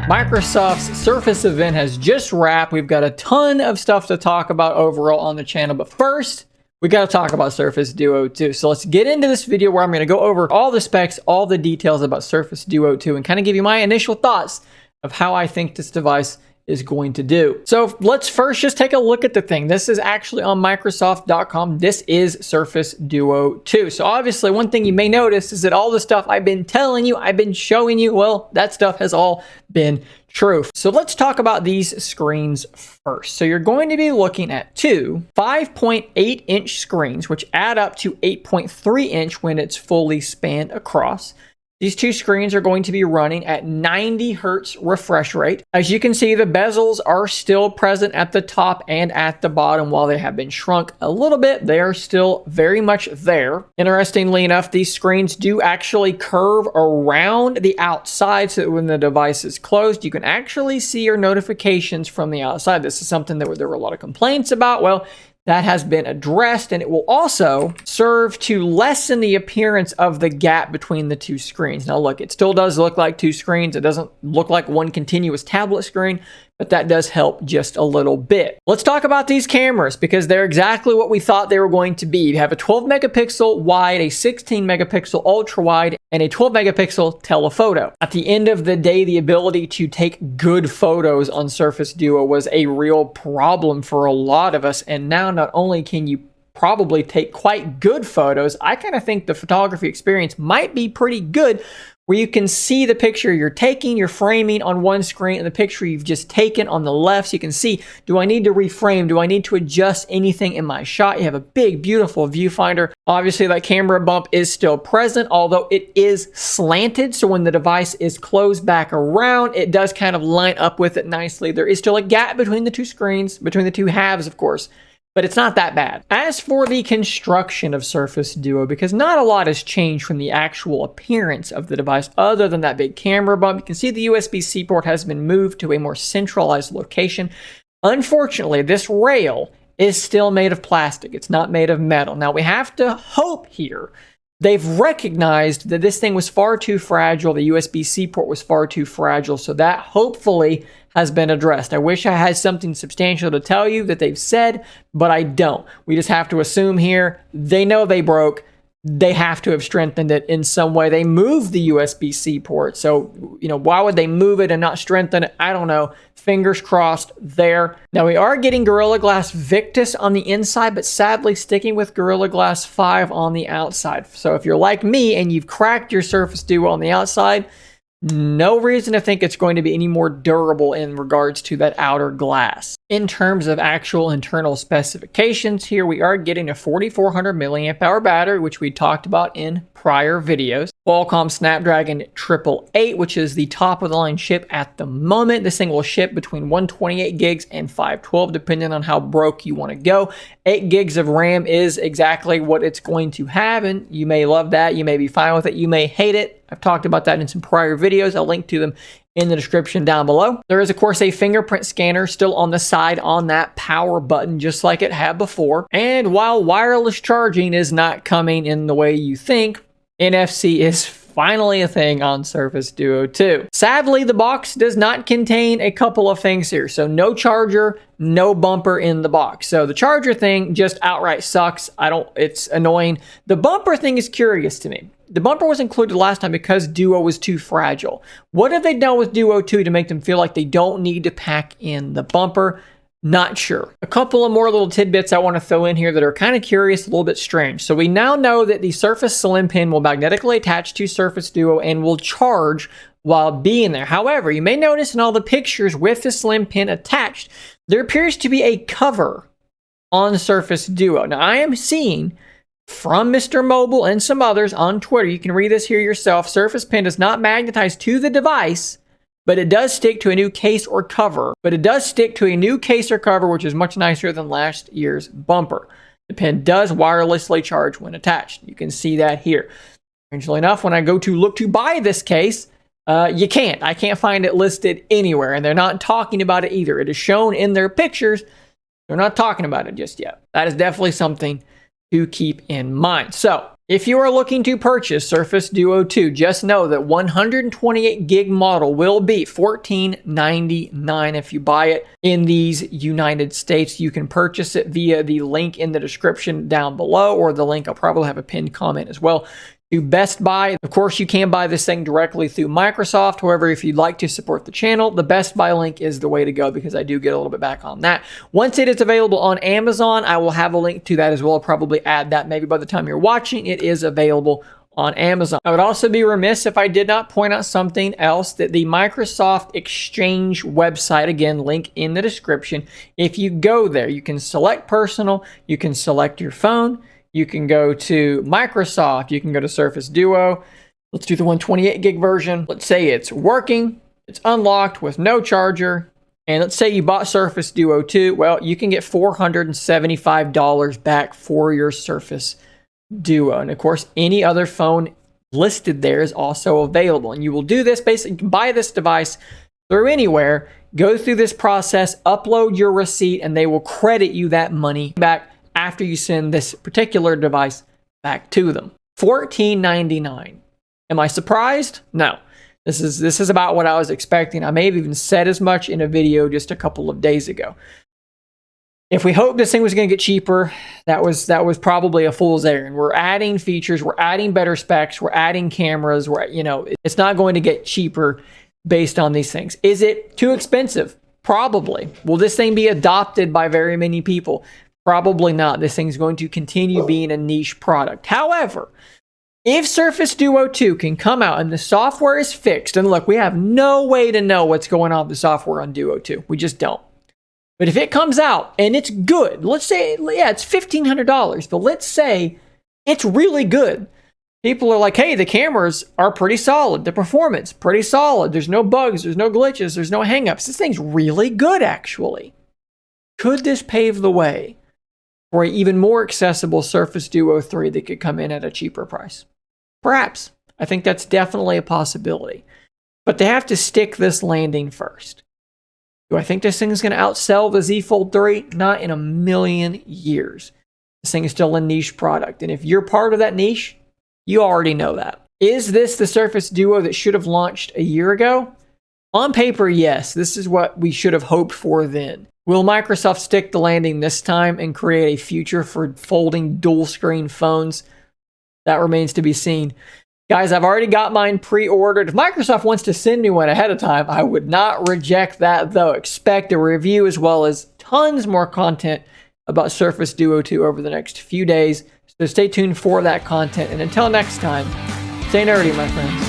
Microsoft's Surface event has just wrapped. We've got a ton of stuff to talk about overall on the channel, but first, we got to talk about Surface Duo 2. So let's get into this video where I'm going to go over all the specs, all the details about Surface Duo 2, and kind of give you my initial thoughts of how I think this device is going to do. So let's first just take a look at the thing. This is actually on Microsoft.com. This is Surface Duo 2. So obviously one thing you may notice is that all the stuff I've been telling you, I've been showing you, well, that stuff has all been true. So let's talk about these screens first. So you're going to be looking at two 5.8 inch screens, which add up to 8.3 inch when it's fully spanned across. These two screens are going to be running at 90 hertz refresh rate. As you can see, the bezels are still present at the top and at the bottom. While they have been shrunk a little bit, they are still very much there. Interestingly enough, these screens do actually curve around the outside so that when the device is closed, you can actually see your notifications from the outside. This is something that there were a lot of complaints about. Well, that has been addressed, and it will also serve to lessen the appearance of the gap between the two screens. Now look, it still does look like two screens. It doesn't look like one continuous tablet screen, but that does help just a little bit. Let's talk about these cameras because they're exactly what we thought they were going to be. You have a 12 megapixel wide, a 16 megapixel ultra wide, and a 12 megapixel telephoto. At the end of the day, the ability to take good photos on Surface Duo was a real problem for a lot of us, and now not only can you probably take quite good photos, I kind of think the photography experience might be pretty good, where you can see the picture you're taking, you're framing on one screen, and the picture you've just taken on the left. So you can see, do I need to reframe? Do I need to adjust anything in my shot? You have a big, beautiful viewfinder. Obviously, that camera bump is still present, although it is slanted. So when the device is closed back around, it does kind of line up with it nicely. There is still a gap between the two screens, between the two halves, of course, but it's not that bad. As for the construction of Surface Duo, because not a lot has changed from the actual appearance of the device other than that big camera bump, you can see the USB-C port has been moved to a more centralized location. Unfortunately, this rail is still made of plastic. It's not made of metal. Now, we have to hope here they've recognized that this thing was far too fragile. The USB-C port was far too fragile, so that hopefully has been addressed. I wish I had something substantial to tell you that they've said, but I don't. We just have to assume here they know they broke. They have to have strengthened it in some way. They moved the USB-C port, so why would they move it and not strengthen it? I don't know. Fingers crossed there. Now we are getting Gorilla Glass Victus on the inside, but sadly sticking with Gorilla Glass 5 on the outside. So if you're like me and you've cracked your Surface Duo on the outside, no reason to think it's going to be any more durable in regards to that outer glass. In terms of actual internal specifications, here we are getting a 4400 milliamp hour battery, which we talked about in prior videos. Qualcomm Snapdragon 888, which is the top of the line chip at the moment. This thing will ship between 128 gigs and 512, depending on how broke you want to go. 8 gigs of RAM is exactly what it's going to have, and you may love that. You may be fine with it. You may hate it. I've talked about that in some prior videos. I'll link to them in the description down below. There is, of course, a fingerprint scanner still on the side on that power button, just like it had before. And while wireless charging is not coming in the way you think, NFC is finally a thing on Surface Duo 2. Sadly, the box does not contain a couple of things here. So no charger, no bumper in the box. So the charger thing just outright sucks. It's annoying. The bumper thing is curious to me. The bumper was included last time because Duo was too fragile. What have they done with Duo 2 to make them feel like they don't need to pack in the bumper? Not sure. A couple of more little tidbits I want to throw in here that are kind of curious, a little bit strange. So we now know that the Surface Slim pin will magnetically attach to Surface Duo and will charge while being there. However, you may notice in all the pictures with the Slim pin attached, there appears to be a cover on Surface Duo. Now, I am seeing from Mr. Mobile and some others on Twitter, you can read this here yourself, Surface Pen does not magnetize to the device, but it does stick to a new case or cover. Which is much nicer than last year's bumper. The pen does wirelessly charge when attached. You can see that here. Strangely enough, when I go to look to buy this case, you can't. I can't find it listed anywhere, and they're not talking about it either. It is shown in their pictures. They're not talking about it just yet. That is definitely something to keep in mind. So If you are looking to purchase Surface Duo 2, just know that 128 gig model will be $14.99 if you buy it in these United States. You can purchase it via the link in the description down below, or the link I'll probably have a pinned comment as well, to Best Buy. Of course, you can buy this thing directly through Microsoft. However, if you'd like to support the channel, the Best Buy link is the way to go, because I do get a little bit back on that. Once it is available on Amazon, I will have a link to that as well. I'll probably add that maybe by the time you're watching. It is available on Amazon. I would also be remiss if I did not point out something else, that the Microsoft Exchange website, again, link in the description. If you go there, you can select personal, you can select your phone, you can go to Microsoft, you can go to Surface Duo. Let's do the 128 gig version. Let's say it's working, it's unlocked with no charger, and let's say you bought Surface Duo 2. Well, you can get $475 back for your Surface Duo. And of course, any other phone listed there is also available. And you will do this, basically, you can buy this device through anywhere, go through this process, upload your receipt, and they will credit you that money back after you send this particular device back to them. $14.99. Am I surprised? No. This is about what I was expecting. I may have even said as much in a video just a couple of days ago. If we hoped this thing was going to get cheaper, that was probably a fool's errand. We're adding features, we're adding better specs, we're adding cameras, it's not going to get cheaper based on these things. Is it too expensive? Probably. Will this thing be adopted by very many people? Probably not. This thing's going to continue being a niche product. However, if Surface Duo 2 can come out and the software is fixed, and look, we have no way to know what's going on with the software on Duo 2. We just don't. But if it comes out and it's good, let's say, yeah, it's $1,500, but let's say it's really good. People are like, hey, the cameras are pretty solid. The performance, pretty solid. There's no bugs, there's no glitches, there's no hangups. This thing's really good, actually. Could this pave the way for an even more accessible Surface Duo 3 that could come in at a cheaper price? Perhaps. I think that's definitely a possibility. But they have to stick this landing first. Do I think this thing is going to outsell the Z Fold 3? Not in a million years. This thing is still a niche product. And if you're part of that niche, you already know that. Is this the Surface Duo that should have launched a year ago? On paper, yes. This is what we should have hoped for then. Will Microsoft stick the landing this time and create a future for folding dual screen phones? That remains to be seen. Guys, I've already got mine pre-ordered. If Microsoft wants to send me one ahead of time, I would not reject that, though. Expect a review as well as tons more content about Surface Duo 2 over the next few days. So stay tuned for that content. And until next time, stay nerdy, my friends.